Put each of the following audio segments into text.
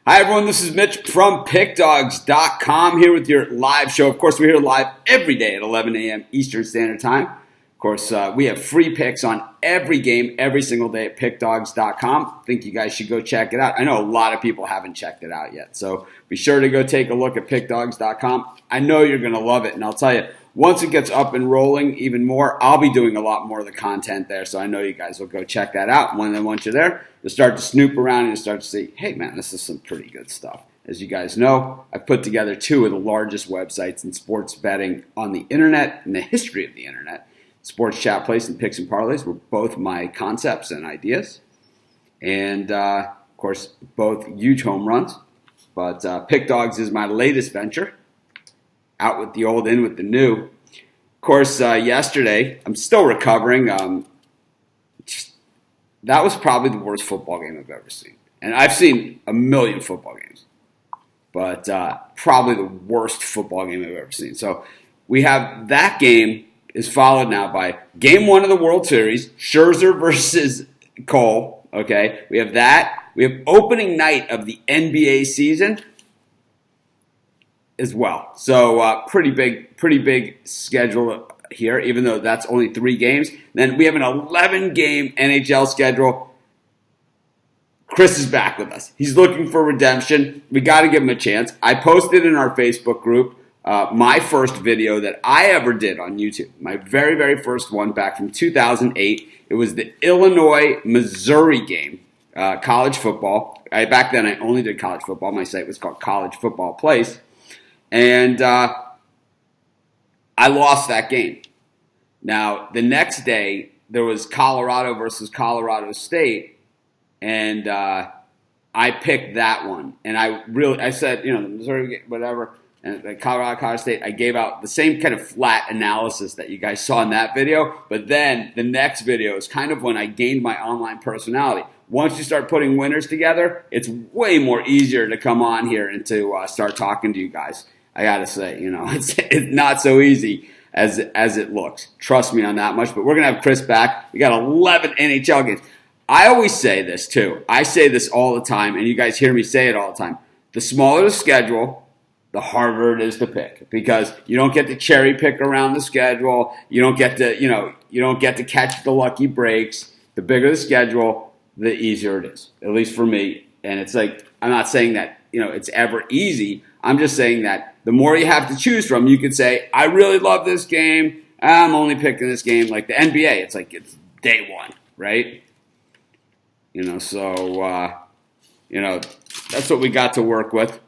Hi, everyone. This is Mitch from PickDogs.com here with your live show. Of course, we're here live every day at 11 a.m. Eastern Standard Time. Of course, we have free picks on every game every single day at PickDogs.com. I think you guys should go check it out. I know a lot of people haven't checked it out yet, so be sure to go take a look at PickDogs.com. I know you're going to love it, and I'll tell you, once it gets up and rolling even more, I'll be doing a lot more of the content there, so I know you guys will go check that out. And then once you're there, you'll start to snoop around and you'll start to see, hey, man, this is some pretty good stuff. As you guys know, I've put together two of the largest websites in sports betting on the internet, in the history of the internet. Sports Chat Place and Picks and Parlays were both my concepts and ideas. And, of course, both huge home runs. But Pick Dogs is my latest venture. Out with the old, in with the new. Of course, yesterday, I'm still recovering. That was probably the worst football game I've ever seen. And I've seen a million football games. But probably the worst football game I've ever seen. So we have that game is followed now by game one of the World Series, Scherzer versus Cole. Okay, we have that. We have opening night of the NBA season as well. So pretty big schedule here, even though that's only 3 games. Then we have an 11-game NHL schedule. Chris is back with us. He's looking for redemption. We got to give him a chance. I posted in our Facebook group my first video that I ever did on YouTube. My very, very first one back from 2008. It was the Illinois-Missouri game, college football. Back then, I only did college football. My site was called College Football Place. And I lost that game. Now, the next day, there was Colorado versus Colorado State, and I picked that one. And I said, the Missouri, whatever, and Colorado State, I gave out the same kind of flat analysis that you guys saw in that video. But then the next video is kind of when I gained my online personality. Once you start putting winners together, it's way more easier to come on here and to start talking to you guys. I gotta say, it's not so easy as it looks. Trust me on that much. But we're gonna have Chris back. We got 11 NHL games. I always say this too. I say this all the time, and you guys hear me say it all the time. The smaller the schedule, the harder it is to pick, because you don't get to cherry pick around the schedule. You don't get to catch the lucky breaks. The bigger the schedule, the easier it is. At least for me. And it's like, I'm not saying that it's ever easy. I'm just saying that the more you have to choose from, you could say, I really love this game. I'm only picking this game. Like the NBA, it's like it's day one, right? So that's what we got to work with.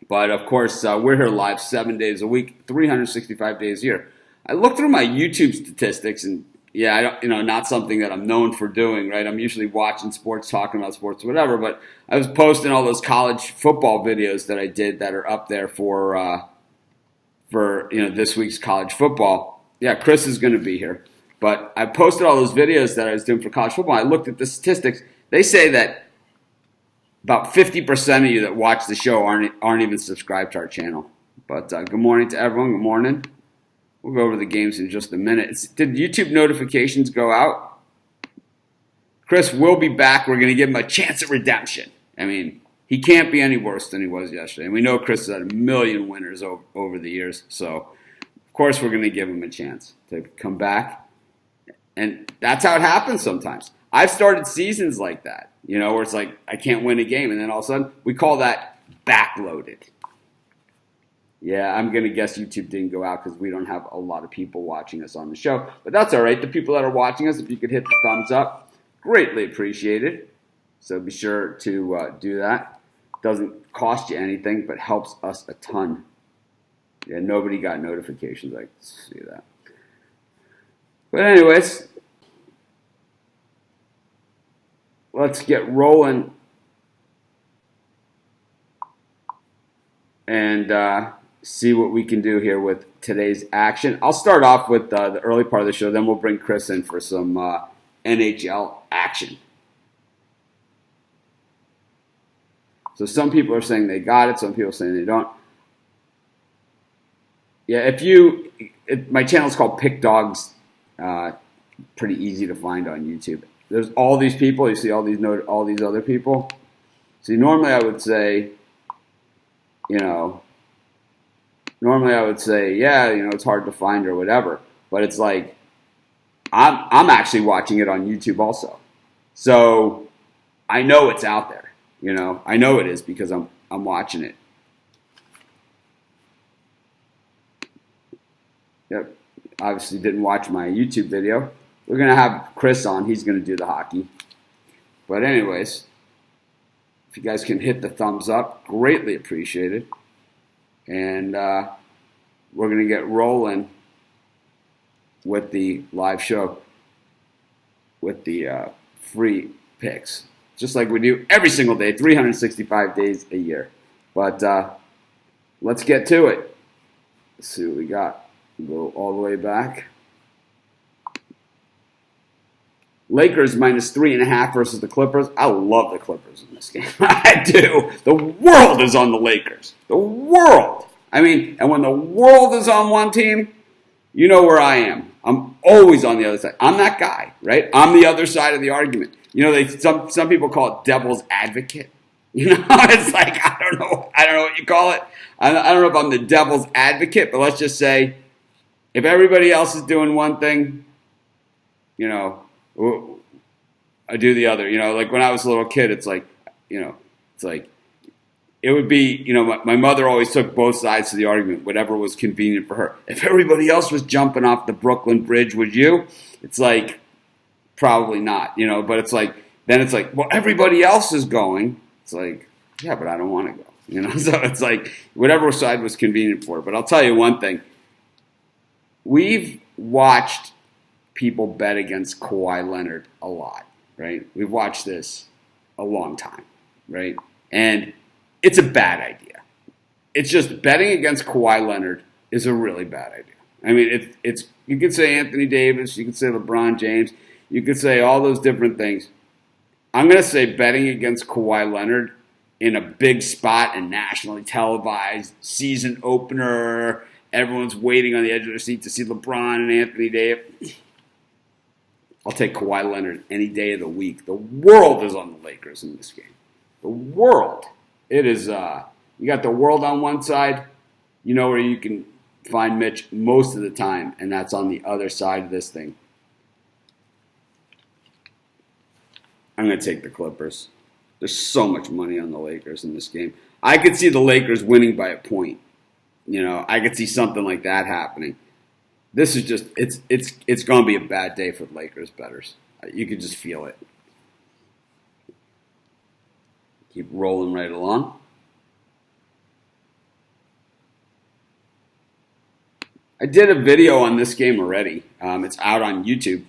But of course, we're here live 7 days a week, 365 days a year. I looked through my YouTube statistics, and I don't, not something that I'm known for doing, right? I'm usually watching sports, talking about sports, whatever. But I was posting all those college football videos that I did that are up there for this week's college football. Yeah, Chris is going to be here. But I posted all those videos that I was doing for college football. I looked at the statistics. They say that about 50% of you that watch the show aren't even subscribed to our channel. But good morning to everyone. Good morning. We'll go over the games in just a minute. Did YouTube notifications go out? Chris will be back. We're going to give him a chance at redemption. I mean, he can't be any worse than he was yesterday. And we know Chris has had a million winners over the years. So, of course, we're going to give him a chance to come back. And that's how it happens sometimes. I've started seasons like that, where it's like I can't win a game. And then all of a sudden, we call that backloaded. Yeah, I'm going to guess YouTube didn't go out because we don't have a lot of people watching us on the show. But that's all right. The people that are watching us, if you could hit the thumbs up, greatly appreciated. So be sure to do that. Doesn't cost you anything, but helps us a ton. Yeah, nobody got notifications. I can see that. But anyways, let's get rolling. And see what we can do here with today's action. I'll start off with the early part of the show, then we'll bring Chris in for some NHL action. So some people are saying they got it, some people are saying they don't. Yeah, my channel is called Pick Dogs. Pretty easy to find on YouTube. There's all these people. You see all these other people. See, normally I would say, you know, yeah, it's hard to find or whatever. But it's like I'm actually watching it on YouTube also, so I know it's out there. I know it is because I'm watching it. Yep. Obviously didn't watch my YouTube video. We're gonna have Chris on. He's gonna do the hockey. But anyways, if you guys can hit the thumbs up, greatly appreciated. And we're going to get rolling with the live show with the free picks. Just like we do every single day, 365 days a year. But let's get to it. Let's see what we got. We'll go all the way back. Lakers -3.5 versus the Clippers. I love the Clippers in this game. I do. The world is on the Lakers. The world. I mean, and when the world is on one team, you know where I am. I'm always on the other side. I'm that guy, right? I'm the other side of the argument. Some people call it devil's advocate. It's like I don't know what you call it. I don't know if I'm the devil's advocate, but let's just say if everybody else is doing one thing, I do the other. Like when I was a little kid, it's like it would be, my mother always took both sides of the argument, whatever was convenient for her. If everybody else was jumping off the Brooklyn Bridge, would you? It's like, probably not, but it's like, then it's like, well, everybody else is going. It's like, yeah, but I don't want to go, So it's like, whatever side was convenient for her. But I'll tell you one thing. We've watched people bet against Kawhi Leonard a lot, right? We've watched this a long time, right? And it's a bad idea. It's just betting against Kawhi Leonard is a really bad idea. I mean, it's you could say Anthony Davis, you could say LeBron James, you could say all those different things. I'm going to say betting against Kawhi Leonard in a big spot and nationally televised season opener, everyone's waiting on the edge of their seat to see LeBron and Anthony Davis. I'll take Kawhi Leonard any day of the week. The world is on the Lakers in this game. The world. It is, you got the world on one side, where you can find Mitch most of the time, and that's on the other side of this thing. I'm going to take the Clippers. There's so much money on the Lakers in this game. I could see the Lakers winning by a point. I could see something like that happening. This is just, it's going to be a bad day for the Lakers bettors. You could just feel it. Keep rolling right along. I did a video on this game already. It's out on YouTube.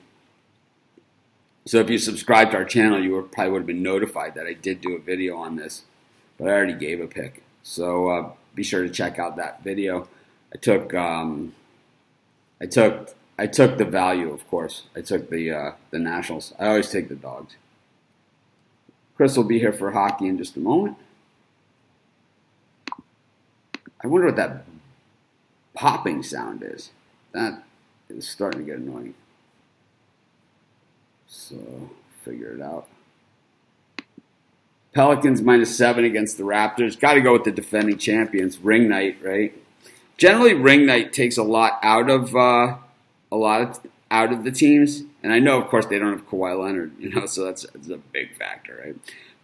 So if you subscribed to our channel, you probably would have been notified that I did do a video on this. But I already gave a pick. So be sure to check out that video. I took the value, of course. I took the Nationals. I always take the dogs. Chris will be here for hockey in just a moment. I wonder what that popping sound is. That is starting to get annoying. So, figure it out. Pelicans -7 against the Raptors. Got to go with the defending champions. Ring night, right? Generally, ring night takes a lot out of the teams, and I know, of course, they don't have Kawhi Leonard, so that's a big factor, right?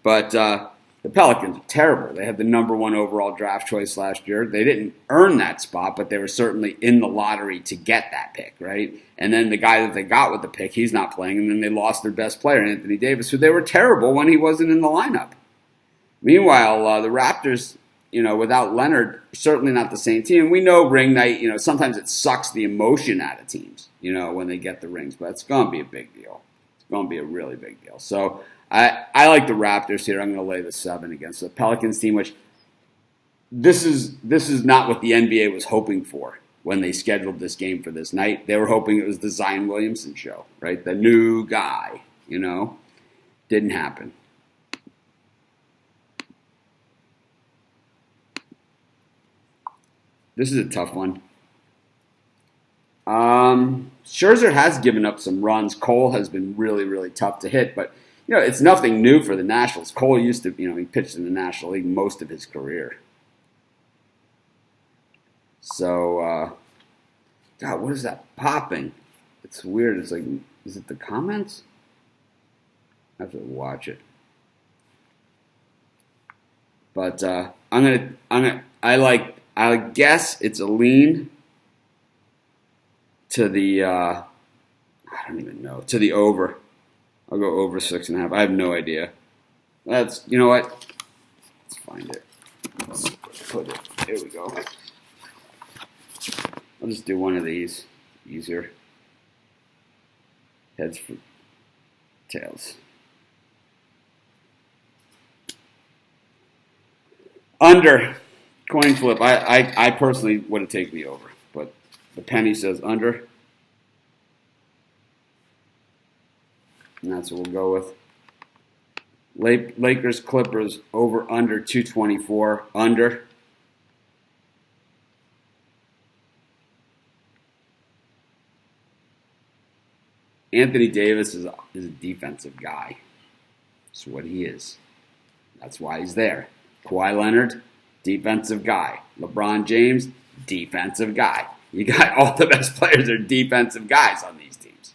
But the Pelicans are terrible. They had the #1 overall draft choice last year. They didn't earn that spot, but they were certainly in the lottery to get that pick, right? And then the guy that they got with the pick, he's not playing, and then they lost their best player, Anthony Davis, who they were terrible when he wasn't in the lineup. Meanwhile, the Raptors, without Leonard, certainly not the same team. We know ring night, sometimes it sucks the emotion out of teams, when they get the rings, but it's going to be a big deal. It's going to be a really big deal. So I like the Raptors here. I'm going to lay the 7 against the Pelicans team, which this is not what the NBA was hoping for when they scheduled this game for this night. They were hoping it was the Zion Williamson show, right? The new guy, Didn't happen. This is a tough one. Scherzer has given up some runs. Cole has been really, really tough to hit, but it's nothing new for the Nationals. Cole used to, he pitched in the National League most of his career. So, God, what is that popping? It's weird. It's like, is it the comments? I have to watch it. But I guess it's a lean to the, I don't even know, to the over. I'll go over 6.5. I have no idea. You know what? Let's find it. Let's put it. Here we go. I'll just do one of these. Easier. Heads for tails. Under. Coin flip. I personally would have taken the over, but the penny says under. And that's what we'll go with. Lakers Clippers over under 224. Under. Anthony Davis is a defensive guy. That's what he is. That's why he's there. Kawhi Leonard, defensive guy. LeBron James, defensive guy. You got all the best players are defensive guys on these teams.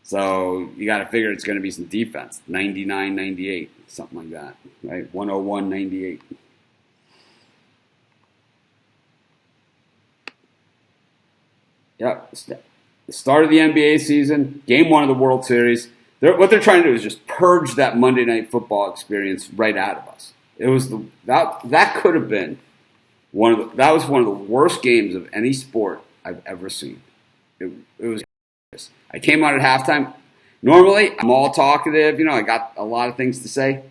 So you got to figure it's going to be some defense. 99-98, something like that. Right? 101-98. Yep. The start of the NBA season, game 1 of the World Series. What they're trying to do is just purge that Monday Night Football experience right out of us. It was that could have been that was one of the worst games of any sport I've ever seen. It was. I came out at halftime. Normally, I'm all talkative. I got a lot of things to say.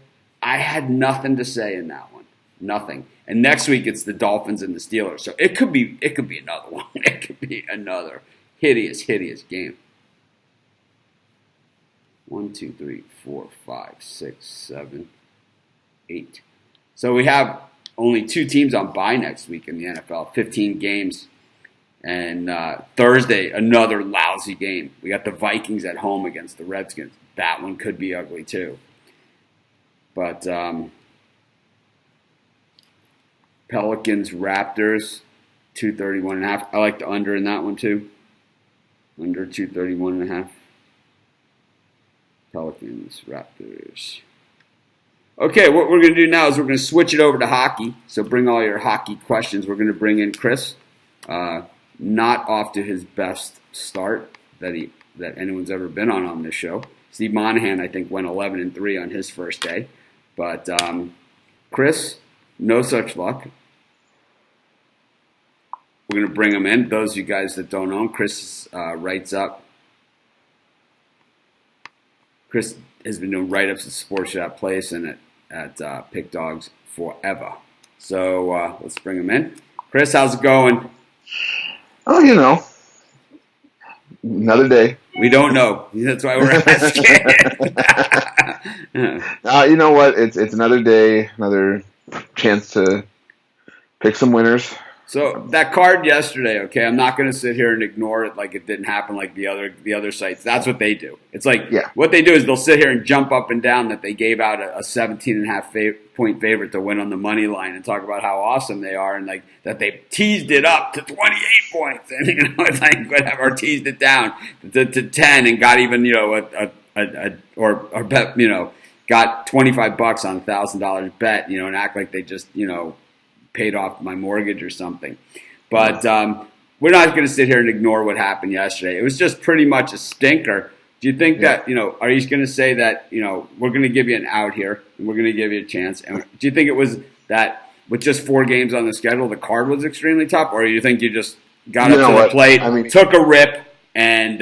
I had nothing to say in that one. Nothing. And next week it's the Dolphins and the Steelers. So it could be another one. It could be another hideous game. 1, 2, 3, 4, 5, 6, 7, 8. So we have only 2 teams on bye next week in the NFL. 15 games. And Thursday, another lousy game. We got the Vikings at home against the Redskins. That one could be ugly too. But Pelicans, Raptors, 231.5. I like the under in that one too. Under 231.5. Pelicans, Raptors. Okay, what we're going to do now is we're going to switch it over to hockey. So bring all your hockey questions. We're going to bring in Chris. Not off to his best start that anyone's ever been on this show. Steve Monahan, I think, went 11-3 on his first day. But Chris, no such luck. We're going to bring him in. Those of you guys that don't know him, Chris writes up. Chris has been doing write-ups at Sports Shop Place and at Pick Dogs forever. So let's bring him in. Chris, how's it going? Oh, another day. We don't know. That's why we're asking. You know what? It's another day, another chance to pick some winners. So that card yesterday, okay, I'm not going to sit here and ignore it like it didn't happen like the other sites. That's what they do. It's like What they do is they'll sit here and jump up and down that they gave out a 17.5 point favorite to win on the money line and talk about how awesome they are and like that they teased it up to 28 points and it's like whatever, or teased it down to 10 and got even or bet got $25 on $1,000 bet and act like they just paid off my mortgage or something. But we're not going to sit here and ignore what happened yesterday. It was just pretty much a stinker. Do you think that, are you going to say that, we're going to give you an out here and we're going to give you a chance? And do you think it was that with just 4 games on the schedule, the card was extremely tough? Or do you think you just got up to the plate, took a rip, and,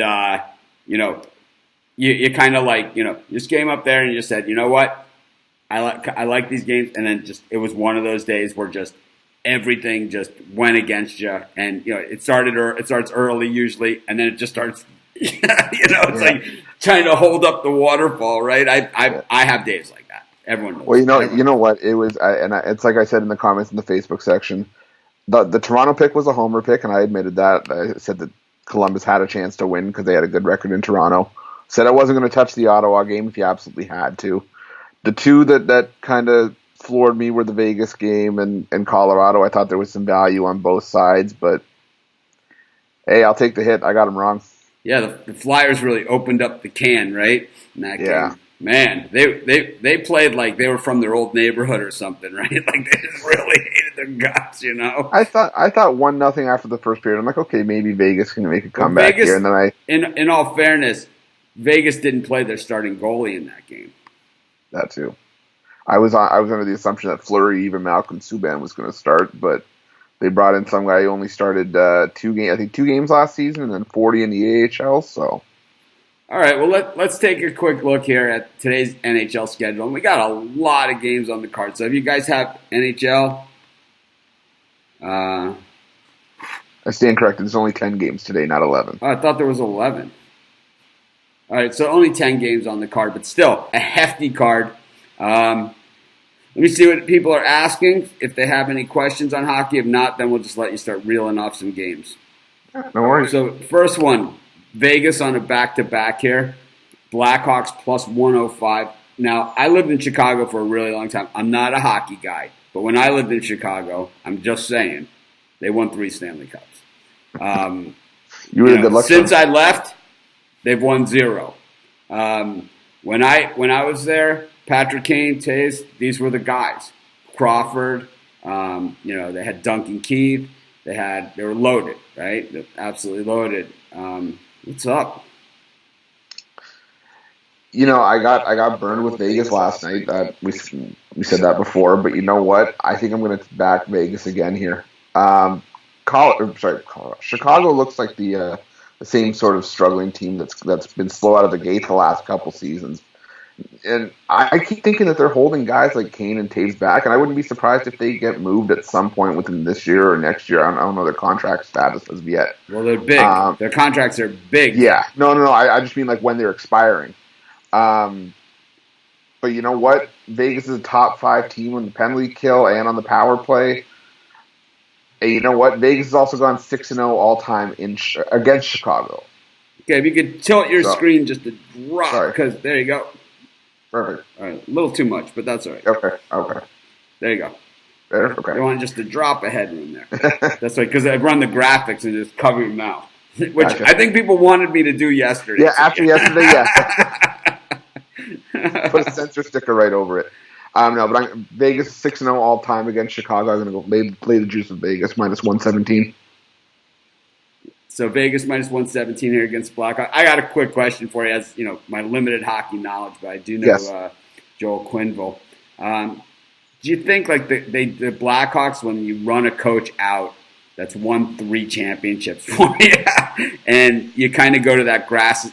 you kind of like, just came up there and you just said, you know what? I like these games. And then it was one of those days where just everything just went against you, and it starts early usually, and then it just starts. It's like trying to hold up the waterfall, right? I have days like that. Everyone knows. Well, you know what it was, it's like I said in the comments in the Facebook section. The Toronto pick was a homer pick, and I admitted that. I said that Columbus had a chance to win because they had a good record in Toronto. Said I wasn't going to touch the Ottawa game if you absolutely had to. The two that kind of floored me were the Vegas game and Colorado. I thought there was some value on both sides, but hey, I'll take the hit. I got them wrong. Yeah, the Flyers really opened up the can, right, in that Yeah. game. Man, they played like they were from their old neighborhood or something, right? Like they just really hated their guts, you know. I thought 1-0 after the first period. I'm like, okay, maybe Vegas can make a But comeback here, and then in all fairness, Vegas didn't play their starting goalie in that game. that too. I was under the assumption that Fleury, even Malcolm Subban was going to start, but they brought in some guy who only started 2 games last season, and then 40 in the AHL. So, All right, well let's take a quick look here at today's NHL schedule. And we got a lot of games on the card. So if you guys have NHL, I stand corrected. There's only 10 games today, not 11. I thought there was 11. All right, so only 10 games on the card, but still a hefty card. Let me see what people are asking, if they have any questions on hockey. If not, then we'll just let you start reeling off some games. No worries. So first one, Vegas on a back-to-back here. Blackhawks plus 105. Now, I lived in Chicago for a really long time. I'm not a hockey guy, but when I lived in Chicago, I'm just saying, they won 3 Stanley Cups. You were a good luck since charm. I left, they've won 0. When I was there, Patrick Kane, Taves, these were the guys. Crawford, they had Duncan Keith. They were loaded, right? They're absolutely loaded. What's up? I got burned with Vegas last night. We said that before, but you know what? I think I'm going to back Vegas again here. Colorado. Chicago looks like the same sort of struggling team that's been slow out of the gate the last couple seasons. And I keep thinking that they're holding guys like Kane and Taves back, and I wouldn't be surprised if they get moved at some point within this year or next year. I don't know their contract status as of yet. Well, they're big. Their contracts are big. Yeah. No. I just mean like when they're expiring. But you know what? Vegas is a top 5 team on the penalty kill and on the power play. And you know what? Vegas has also gone 6-0 all time against Chicago. Okay, if you could tilt your screen just a drop, because there you go. Perfect. All right, a little too much, but that's all right. Okay. There you go. Better? Okay. You want just a drop of headroom there. That's right, because I run the graphics and just cover your mouth, which gotcha. I think people wanted me to do yesterday. Yeah, after yesterday, yes. Put a sensor sticker right over it. No, but Vegas 6-0 all time against Chicago. I'm going to go play the juice with Vegas minus 117. So Vegas minus 117 here against Blackhawks. I got a quick question for you, as you know, my limited hockey knowledge, but I do know Joel Quenneville. Do you think like the Blackhawks, when you run a coach out that's won 3 championships for you, and you kind of go to that grass?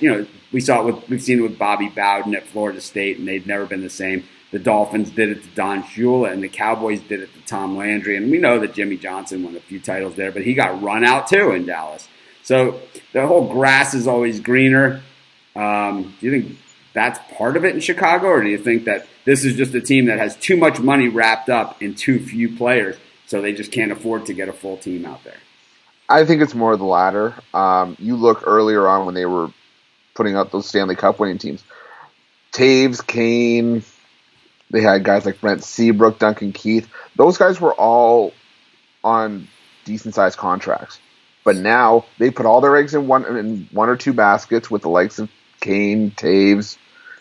We've seen it with Bobby Bowden at Florida State, and they've never been the same. The Dolphins did it to Don Shula, and the Cowboys did it to Tom Landry, and we know that Jimmy Johnson won a few titles there, but he got run out too in Dallas. So the whole grass is always greener. Do you think that's part of it in Chicago, or do you think that this is just a team that has too much money wrapped up in too few players, so they just can't afford to get a full team out there? I think it's more of the latter. You look earlier on when they were putting out those Stanley Cup winning teams. Taves, Kane, they had guys like Brent Seabrook, Duncan Keith. Those guys were all on decent-sized contracts. But now they put all their eggs in one or two baskets with the likes of Kane, Taves.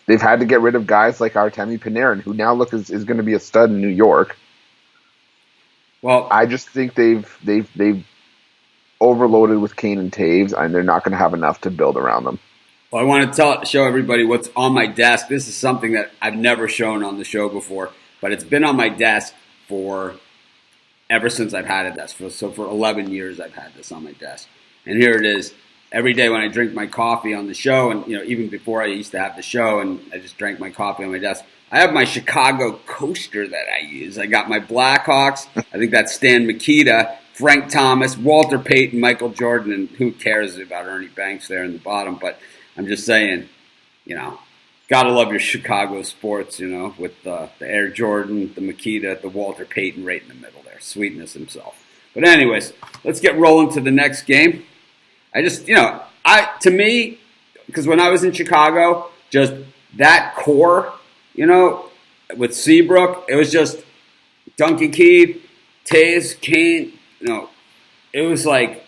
They've had to get rid of guys like Artemi Panarin, who now is going to be a stud in New York. Well, I just think they've overloaded with Kane and Taves, and they're not going to have enough to build around them. Well, I want to show everybody what's on my desk. This is something that I've never shown on the show before, but it's been on my desk ever since I've had a desk. So for 11 years, I've had this on my desk. And here it is. Every day when I drink my coffee on the show, and even before I used to have the show, and I just drank my coffee on my desk, I have my Chicago coaster that I use. I got my Blackhawks. I think that's Stan Mikita, Frank Thomas, Walter Payton, Michael Jordan, and who cares about Ernie Banks there in the bottom. But I'm just saying, gotta love your Chicago sports, with the Air Jordan, the Makita, the Walter Payton right in the middle there. Sweetness himself. But anyways, let's get rolling to the next game. I just, to me, because when I was in Chicago, just that core, with Seabrook, it was just Duncan Keith, Taves, Kane. It was like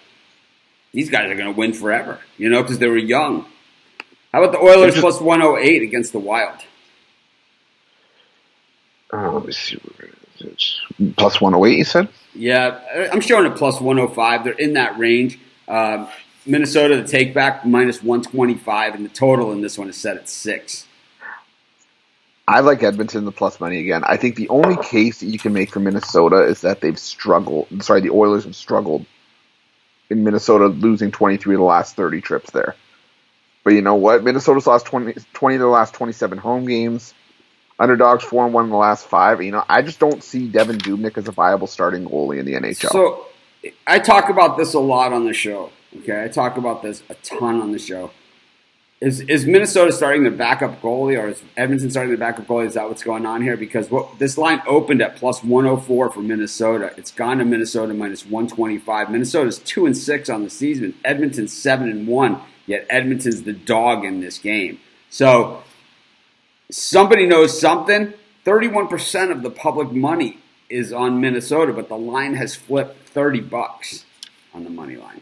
these guys are going to win forever, because they were young. How about the Oilers plus 108 against the Wild? Let me see. Plus 108, you said? Yeah, I'm showing it plus 105. They're in that range. Minnesota, the take back, minus 125, and the total in this one is set at 6. I like Edmonton, the plus money again. I think the only case that you can make for Minnesota is that they've struggled. Sorry, the Oilers have struggled in Minnesota, losing 23 of the last 30 trips there. But you know what? Minnesota's lost 20 of the last 27 home games. Underdogs 4-1 in the last 5. I just don't see Devin Dubnyk as a viable starting goalie in the NHL. So I talk about this a lot on the show. Okay, I talk about this a ton on the show. Is Minnesota starting their backup goalie, or is Edmonton starting their backup goalie? Is that what's going on here? Because this line opened at plus 104 for Minnesota. It's gone to Minnesota minus 125. Minnesota's 2-6 on the season. Edmonton's 7-1. Yet Edmonton's the dog in this game. So somebody knows something. 31% of the public money is on Minnesota, but the line has flipped $30 on the money line.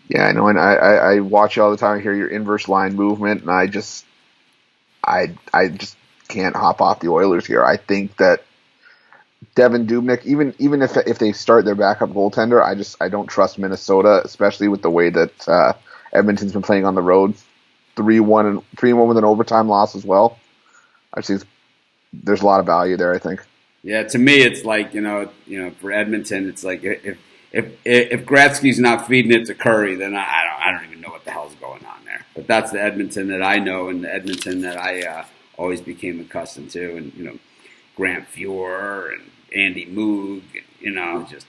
Yeah, I know, and I watch you all the time. I hear your inverse line movement, and I just can't hop off the Oilers here. I think that Devin Dubnyk, even if they start their backup goaltender, I don't trust Minnesota, especially with the way that Edmonton's been playing on the road. 3-1 with an overtime loss as well. There's a lot of value there, I think. Yeah, to me, it's like for Edmonton, it's like if Gretzky's not feeding it to Curry, then I don't even know what the hell's going on there. But that's the Edmonton that I know, and the Edmonton that I always became accustomed to, and Grant Fuhr and Andy Moog, and just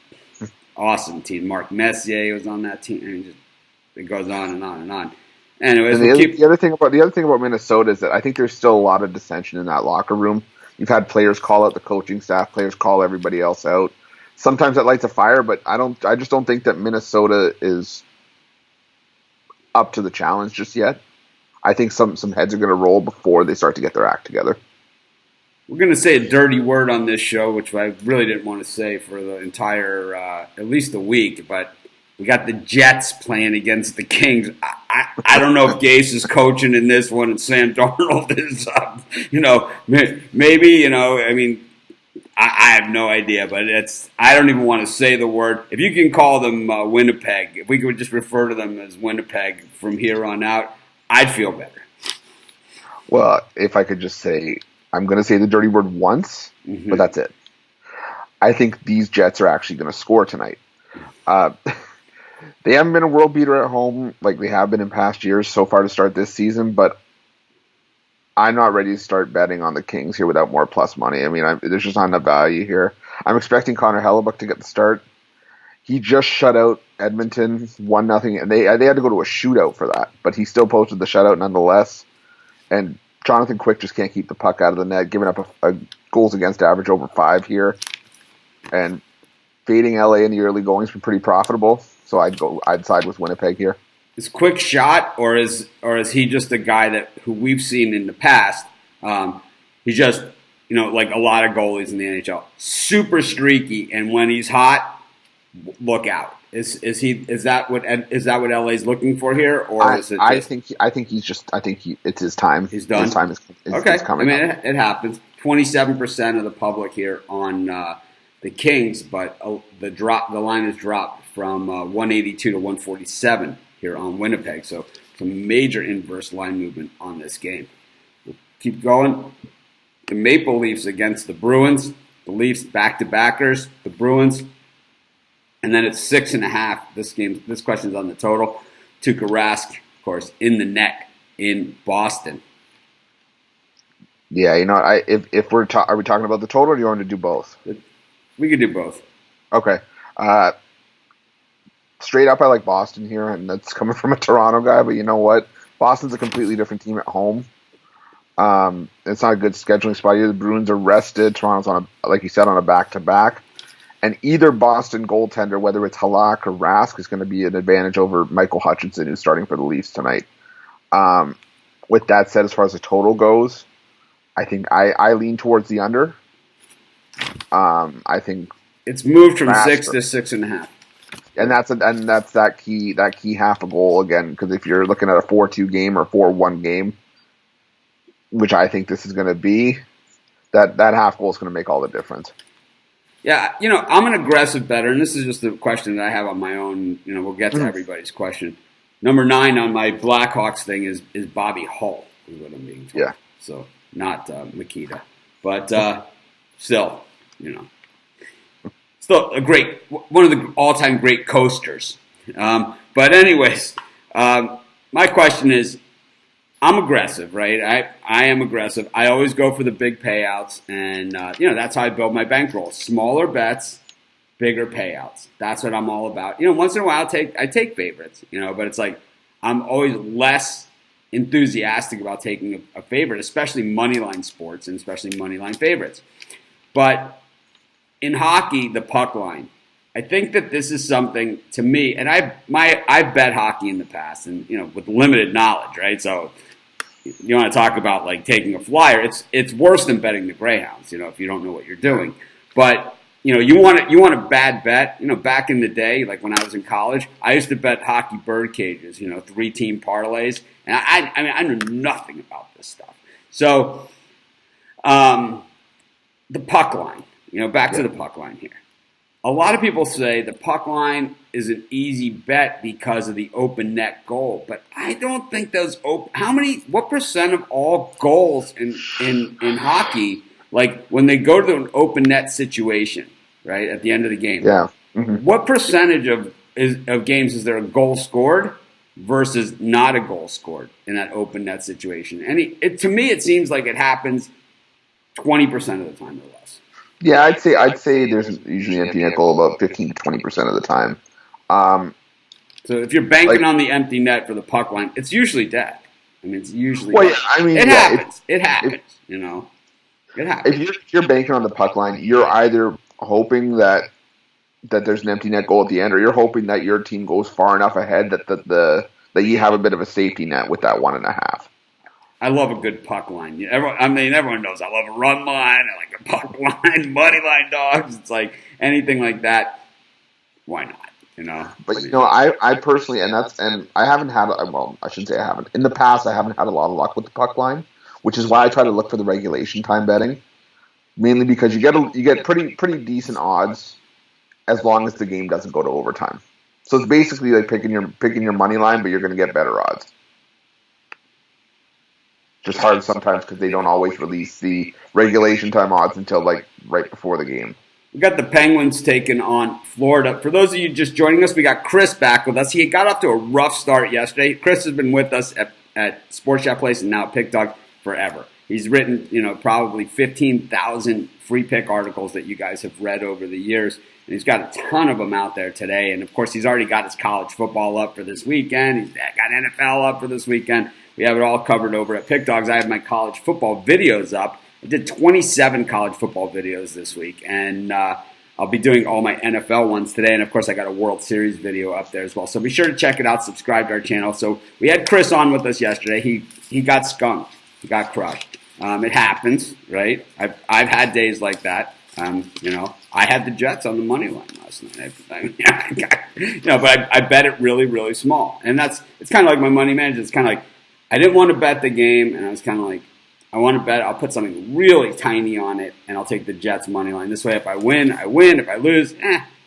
awesome team. Mark Messier was on that team, and it goes on and on and on. Anyways, the other thing about Minnesota is that I think there's still a lot of dissension in that locker room. You've had players call out the coaching staff, players call everybody else out. Sometimes that lights a fire, but I just don't think that Minnesota is up to the challenge just yet. I think some heads are going to roll before they start to get their act together. We're going to say a dirty word on this show, which I really didn't want to say for the entire, at least a week, but we got the Jets playing against the Kings. I don't know if Gase is coaching in this one and Sam Darnold is, maybe, I mean, I have no idea, but I don't even want to say the word. If you can call them Winnipeg, if we could just refer to them as Winnipeg from here on out, I'd feel better. Well, if I could just say, I'm going to say the dirty word once, but that's it. I think these Jets are actually going to score tonight. They haven't been a world beater at home like they have been in past years so far to start this season, but I'm not ready to start betting on the Kings here without more plus money. I mean, there's just not enough value here. I'm expecting Connor Hellebuck to get the start. He just shut out Edmonton 1-0, and they had to go to a shootout for that, but he still posted the shutout nonetheless. And Jonathan Quick just can't keep the puck out of the net, giving up a goals against average over 5 here. And fading LA in the early going has been pretty profitable, so I'd side with Winnipeg here. Is Quick shot, or is he just a guy who we've seen in the past? He's just like a lot of goalies in the NHL, super streaky, and when he's hot, look out. Is that what LA's looking for here, or is it? I think it's his time. He's done. His time is okay. Coming. I mean, it happens. 27% of the public here on the Kings, but the line has dropped from 182 to 147 here on Winnipeg. So some major inverse line movement on this game. We'll keep going. The Maple Leafs against the Bruins. The Leafs back-to-backers. The Bruins. And then it's 6.5. This question's on the total. Tuukka Rask, of course, in the net in Boston. Yeah, if are we talking about the total, or do you want to do both? We could do both. Okay. Straight up, I like Boston here, and that's coming from a Toronto guy, but you know what? Boston's a completely different team at home. It's not a good scheduling spot either. The Bruins are rested. Toronto's like you said, on a back-to-back. And either Boston goaltender, whether it's Halak or Rask, is going to be an advantage over Michael Hutchinson, who's starting for the Leafs tonight. With that said, as far as the total goes, I think I lean towards the under. I think It's moved from faster. 6 to 6.5. And that's that key half a goal again, because if you're looking at a 4-2 game or 4-1 game, which I think this is going to be, that half goal is going to make all the difference. Yeah, I'm an aggressive bettor, and this is just a question that I have on my own. We'll get to everybody's question. Number 9 on my Blackhawks thing is Bobby Hull, is what I'm being told. Yeah. So not Makita, but still, still one of the all-time great coasters. But anyways, my question is, I'm aggressive, right? I am aggressive. I always go for the big payouts, and that's how I build my bankroll. Smaller bets, bigger payouts. That's what I'm all about. Once in a while I take favorites, but it's like I'm always less enthusiastic about taking a favorite, especially moneyline sports and especially moneyline favorites. But in hockey, the puck line, I think that this is something to me, and I've bet hockey in the past, and with limited knowledge, right? So you want to talk about like taking a flyer? It's worse than betting the Greyhounds, if you don't know what you're doing. But you want a bad bet. Back in the day, like when I was in college, I used to bet hockey bird cages, 3-team parlays, and I knew nothing about this stuff. So the puck line, back to the puck line here. A lot of people say the puck line is an easy bet because of the open net goal, but I don't think those what percent of all goals in hockey, like when they go to an open net situation, right, at the end of the game, what percentage of games is there a goal scored versus not a goal scored in that open net situation? And to me, it seems like it happens 20% of the time or less. Yeah, I'd say there's usually empty net goal about 15 to 20% of the time. So if you're banking on the empty net for the puck line, it's usually dead. It's usually it happens. It happens. It happens. If you're banking on the puck line, you're either hoping that there's an empty net goal at the end, or you're hoping that your team goes far enough ahead that you have a bit of a safety net with that 1.5. I love a good puck line. Everyone knows I love a run line. I like a puck line, money line dogs. It's like anything like that. Why not? But I personally, and I haven't had. Well, I shouldn't say I haven't. In the past, I haven't had a lot of luck with the puck line, which is why I try to look for the regulation time betting. Mainly because you get pretty decent odds as long as the game doesn't go to overtime. So it's basically like picking your money line, but you're going to get better odds. Just hard sometimes because they don't always release the regulation time odds until like right before the game. We got the Penguins taking on Florida. For those of you just joining us, we got Chris back with us. He got off to a rough start yesterday. Chris has been with us at Sports Chat Place and now at Pick Dog forever. He's written, probably 15,000 free pick articles that you guys have read over the years. And he's got a ton of them out there today. And, of course, he's already got his college football up for this weekend. He's got NFL up for this weekend. We have it all covered over at Pick Dogs. I have my college football videos up. I did 27 college football videos this week. And I'll be doing all my NFL ones today. And, of course, I got a World Series video up there as well. So be sure to check it out. Subscribe to our channel. So we had Chris on with us yesterday. He got skunked. He got crushed. It happens, right? I've had days like that. I had the Jets on the money line last night. But I bet it really, really small. And it's kind of like my money manager. It's kind of like I didn't want to bet the game, and I was kind of like, I want to bet. I'll put something really tiny on it, and I'll take the Jets money line. This way, if I win, I win. If I lose,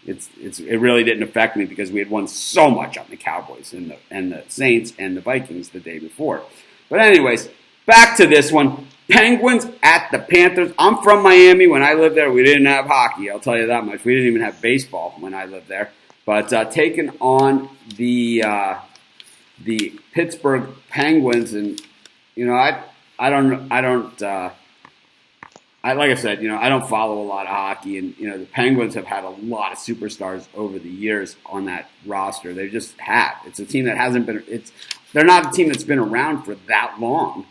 it really didn't affect me because we had won so much on the Cowboys and the Saints and the Vikings the day before. But anyways, back to this one. Penguins at the Panthers. I'm from Miami. When I lived there, we didn't have hockey. I'll tell you that much. We didn't even have baseball when I lived there. But taking on the Pittsburgh Penguins, and like I said, I don't follow a lot of hockey, and the Penguins have had a lot of superstars over the years on that roster. They just have. It's a team that hasn't been. They're not a team that's been around for that long,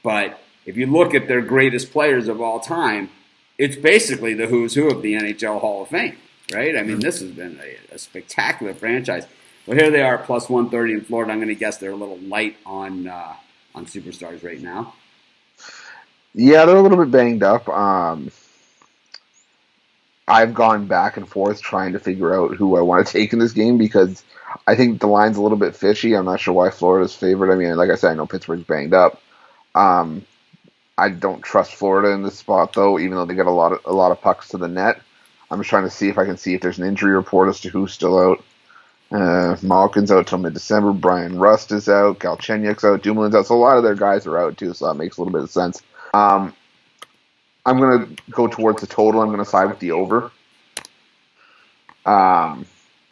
but if you look at their greatest players of all time, it's basically the who's who of the NHL Hall of Fame, right? This has been a spectacular franchise. Well, here they are, plus 130 in Florida. I'm going to guess they're a little light on superstars right now. Yeah, they're a little bit banged up. I've gone back and forth trying to figure out who I want to take in this game because I think the line's a little bit fishy. I'm not sure why Florida's favored. I mean, like I said, I know Pittsburgh's banged up. Um, I don't trust Florida in this spot though, even though they get a lot of pucks to the net. I'm just trying to see if there's an injury report as to who's still out. Malkin's out till mid-December. Brian Rust is out. Galchenyuk's out. Dumoulin's out. So a lot of their guys are out too. So that makes a little bit of sense. I'm going to go towards the total. I'm going to side with the over.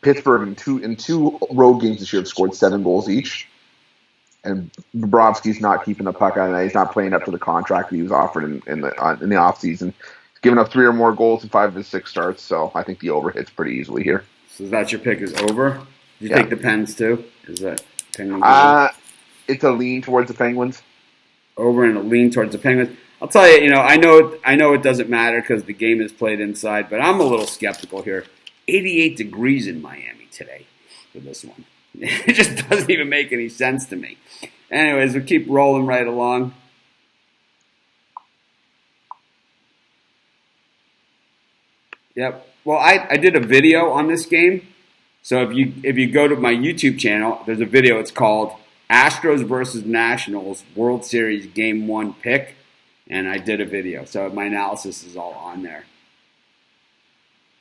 Pittsburgh in two road games this year have scored 7 goals each. And Bobrovsky's not keeping the puck on. He's not playing up to the contract that he was offered in the offseason. He's given up 3 or more goals in 5 of his 6 starts, so I think the over hits pretty easily here. So that's your pick is over? Did you take the Pens too? Is that Penguins? It's a lean towards the Penguins. Over and a lean towards the Penguins. I'll tell you, I know it doesn't matter because the game is played inside, but I'm a little skeptical here. 88 degrees in Miami today for this one. It just doesn't even make any sense to me. Anyways, we'll keep rolling right along. Yep. Well, I did a video on this game. So if you go to my YouTube channel, there's a video. It's called Astros versus Nationals World Series Game 1 Pick. And I did a video. So my analysis is all on there.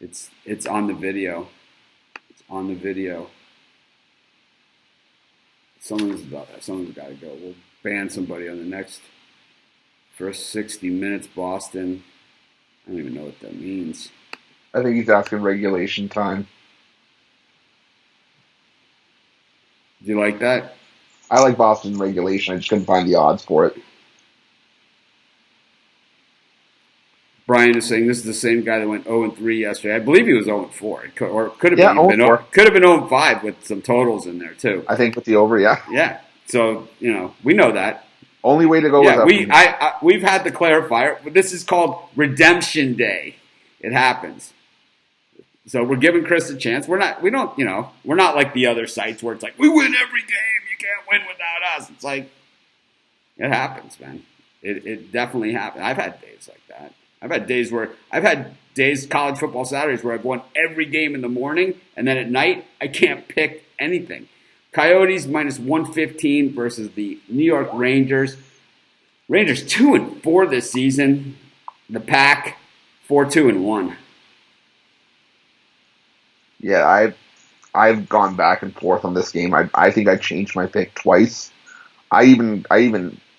It's on the video. It's on the video. Someone's got to go. We'll ban somebody on the next first 60 minutes. Boston. I don't even know what that means. I think he's asking regulation time. Do you like that? I like Boston regulation. I just couldn't find the odds for it. Brian is saying this is the same guy that went 0-3 yesterday. I believe he was 0-4. It could have been 0-5 with some totals in there too. I think with the over, yeah. Yeah. So we know that. Only way to go. Yeah, we've had the clarifier. This is called Redemption Day. It happens. So we're giving Chris a chance. We're not like the other sites where it's like we win every game. You can't win without us. It's like it happens, man. It definitely happens. I've had days like that. I've had days, college football Saturdays, where I've won every game in the morning, and then at night, I can't pick anything. Coyotes minus 115 versus the New York Rangers. Rangers 2-4 this season. The Pack 4-2-1. Yeah, I've gone back and forth on this game. I think I changed my pick twice. I even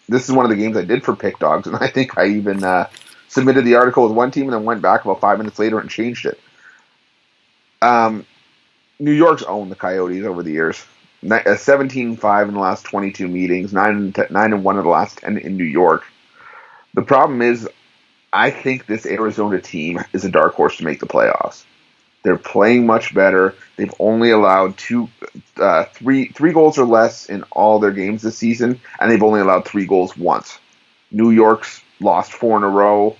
this is one of the games I did for Pick Dogs, and I think I even submitted the article with one team and then went back about 5 minutes later and changed it. New York's owned the Coyotes over the years. 17-5 in the last 22 meetings, 9-1 of the last 10 in New York. The problem is, I think this Arizona team is a dark horse to make the playoffs. They're playing much better. They've only allowed three goals or less in all their games this season, and they've only allowed 3 goals once. New York's lost 4 in a row,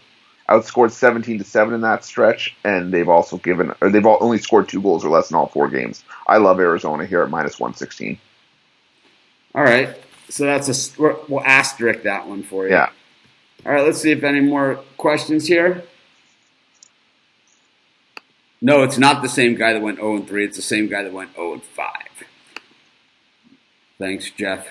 outscored 17-7 in that stretch, and they've only scored 2 goals or less in all 4 games. I love Arizona here at minus 116. All right, so we'll asterisk that one for you. Yeah. All right, let's see if any more questions here. No, it's not the same guy that went 0-3. It's the same guy that went 0-5. Thanks, Jeff.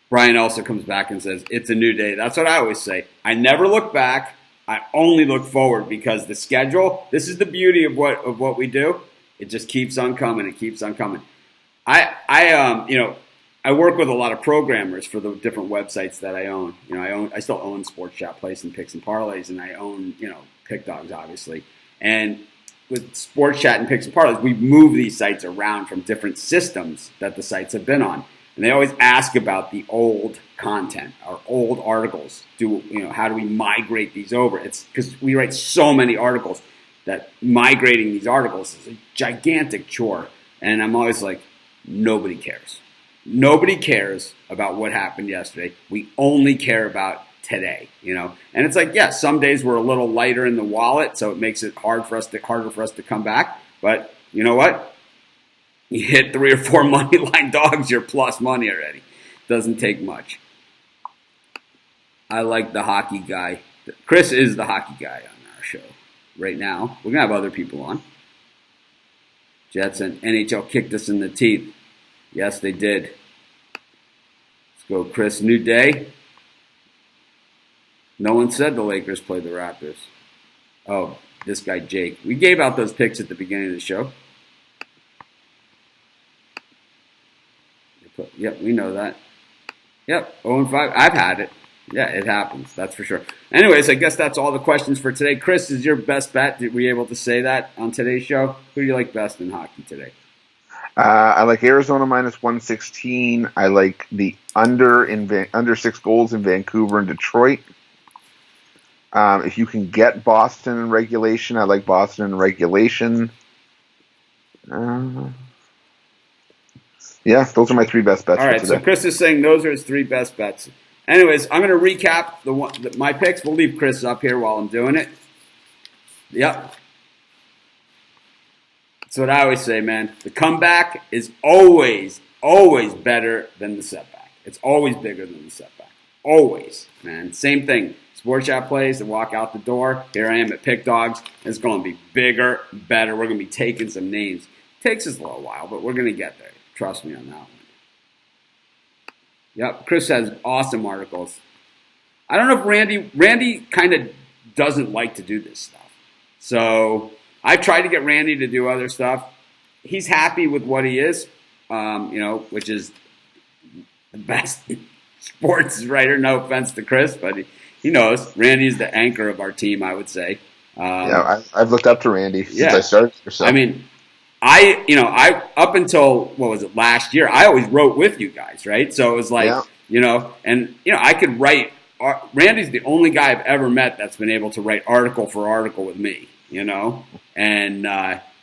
Brian also comes back and says, it's a new day. That's what I always say. I never look back. I only look forward because the schedule, this is the beauty of what we do. It just keeps on coming. It keeps on coming. I work with a lot of programmers for the different websites that I own. I still own Sports Shop, Place and Picks and Parlays, and I own, Pick Dogs, obviously. And with Sports Chat and Picks and Parlays, we move these sites around from different systems that the sites have been on. And they always ask about the old content, our old articles. How do we migrate these over? It's because we write so many articles that migrating these articles is a gigantic chore. And I'm always like, nobody cares. Nobody cares about what happened yesterday. We only care about today, And it's like, some days we're a little lighter in the wallet, so it makes it harder for us to come back. But you know what? You hit 3 or 4 money line dogs, you're plus money already. Doesn't take much. I like the hockey guy. Chris is the hockey guy on our show right now. We're going to have other people on. Jets and NHL kicked us in the teeth. Yes, they did. Let's go, Chris. New day. No one said the Lakers played the Raptors. Oh, this guy, Jake. We gave out those picks at the beginning of the show. Yep, we know that. Yep, 0-5. I've had it. Yeah, it happens. That's for sure. Anyways, I guess that's all the questions for today. Chris, is your best bet? Were you able to say that on today's show? Who do you like best in hockey today? I like Arizona minus 116. I like the under 6 goals in Vancouver and Detroit. If you can get Boston in regulation, I like Boston in regulation. Yeah, those are my 3 best bets. All right, for today. so Chris is saying those are his 3 best bets. Anyways, I'm going to recap my picks. We'll leave Chris up here while I'm doing it. Yep. That's what I always say, man. The comeback is always better than the setback. It's always bigger than the setback. Always, man. Same thing. Sports Chat plays and walk out the door. Here I am at Pick Dogs. It's going to be bigger, better. We're going to be taking some names. It takes us a little while, but we're going to get there. Trust me on that one. Yep, Chris has awesome articles. I don't know if Randy kind of doesn't like to do this stuff. So I've tried to get Randy to do other stuff. He's happy with what he is, which is the best sports writer. No offense to Chris, but he knows. Randy's the anchor of our team, I would say. I've looked up to Randy since I started. So. I mean, I up until, what was it, last year, I always wrote with you guys, right? So it was like, I could write. Randy's the only guy I've ever met that's been able to write article for article with me, And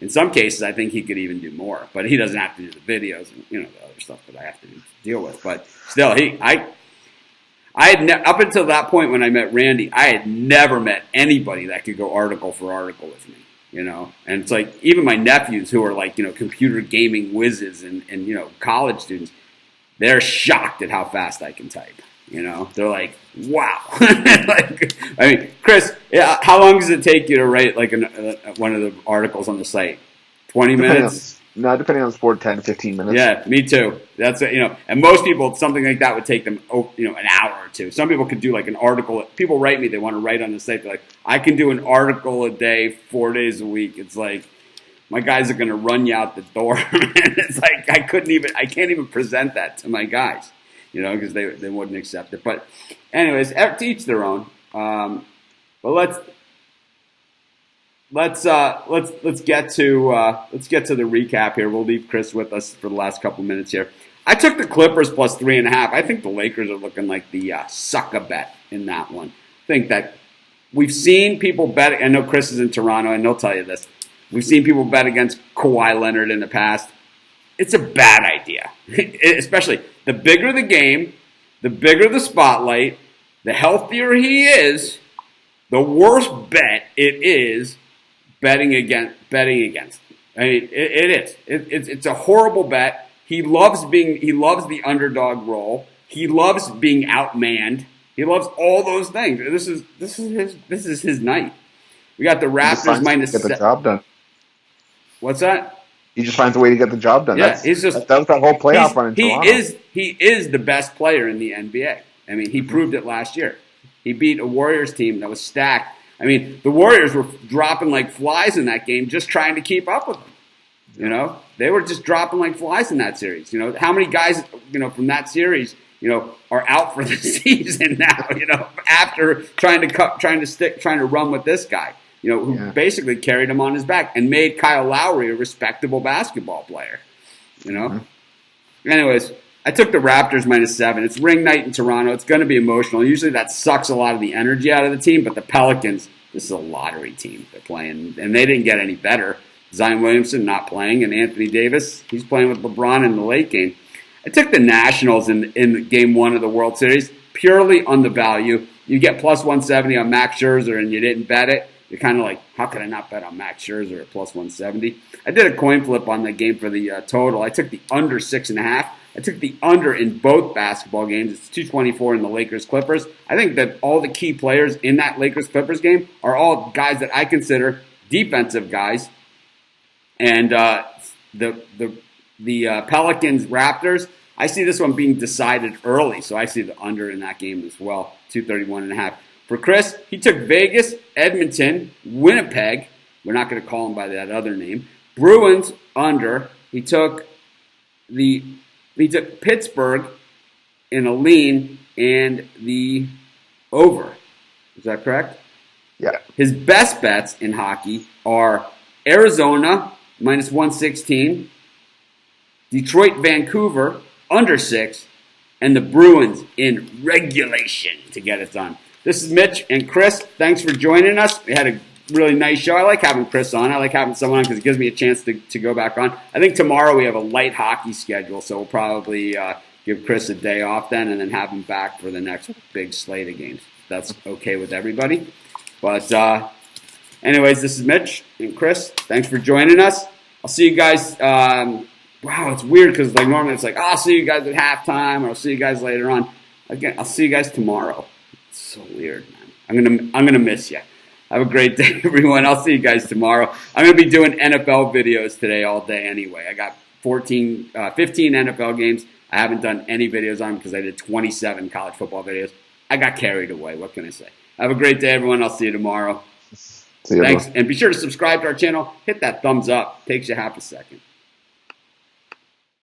in some cases, I think he could even do more. But he doesn't have to do the videos and, the other stuff that I have to deal with. But still, I had up until that point when I met Randy, I had never met anybody that could go article for article with me. And it's like even my nephews who are like, computer gaming whizzes and college students, they're shocked at how fast I can type. They're like, wow. Chris, how long does it take you to write like one of the articles on the site? 20 minutes? Depending on the sport, 10 to 15 minutes. Yeah, me too. That's and most people, something like that would take them, an hour or two. Some people could do like an article. People write me, they want to write on the site. They're like, I can do an article a day, 4 days a week. It's like, my guys are going to run you out the door. It's like, I can't even present that to my guys, because they wouldn't accept it. But anyways, to each their own. But let's get to the recap here. We'll leave Chris with us for the last couple minutes here. I took the Clippers plus 3.5. I think the Lakers are looking like the sucker bet in that one. I think that we've seen people bet. I know Chris is in Toronto, and he'll tell you this. We've seen people bet against Kawhi Leonard in the past. It's a bad idea, especially the bigger the game, the bigger the spotlight, the healthier he is, the worse bet it is. Betting against. I mean, it is. It's a horrible bet. He loves the underdog role. He loves being outmanned. He loves all those things. This is his night. We got the Raptors minus. Get the job done. What's that? He just finds a way to get the job done. Yeah, he's just that was that whole playoff run in Toronto. He is the best player in the NBA. I mean, he proved it last year. He beat a Warriors team that was stacked. I mean, the Warriors were dropping like flies in that game just trying to keep up with them. They were just dropping like flies in that series. How many guys, from that series, are out for the season now, after trying to run with this guy, who basically carried him on his back and made Kyle Lowry a respectable basketball player, Anyways, I took the Raptors minus 7. It's ring night in Toronto. It's going to be emotional. Usually that sucks a lot of the energy out of the team, but the Pelicans, this is a lottery team they're playing, and they didn't get any better. Zion Williamson not playing, and Anthony Davis, he's playing with LeBron in the late game. I took the Nationals in game 1 of the World Series purely on the value. You get plus 170 on Max Scherzer, and you didn't bet it. you're kind of like, how could I not bet on Max Scherzer at plus 170? I did a coin flip on the game for the total. I took the under 6.5. I took the under in both basketball games. It's 224 in the Lakers-Clippers. I think that all the key players in that Lakers-Clippers game are all guys that I consider defensive guys. And the Pelicans-Raptors, I see this one being decided early, so I see the under in that game as well, 231.5. For Chris, he took Vegas, Edmonton, Winnipeg. We're not going to call him by that other name. Bruins under. He took Pittsburgh in a lean and the over. Is that correct? Yeah. His best bets in hockey are Arizona minus 116, Detroit, Vancouver under 6, and the Bruins in regulation to get it done. This is Mitch and Chris. Thanks for joining us. We had a really nice show. I like having Chris on. I like having someone on because it gives me a chance to go back on. I think tomorrow we have a light hockey schedule, so we'll probably give Chris a day off then and then have him back for the next big slate of games. That's okay with everybody. But anyways, this is Mitch and Chris. Thanks for joining us. I'll see you guys. Wow, it's weird because like normally it's like, I'll see you guys at halftime or I'll see you guys later on. Again, I'll see you guys tomorrow. It's so weird, man. I'm gonna miss you. Have a great day, everyone. I'll see you guys tomorrow. I'm gonna be doing NFL videos today all day anyway. I got 15 NFL games. I haven't done any videos on them because I did 27 college football videos. I got carried away. What can I say? Have a great day, everyone. I'll see you tomorrow. See you, Thanks. bro. And be sure to subscribe to our channel. Hit that thumbs up. Takes you half a second.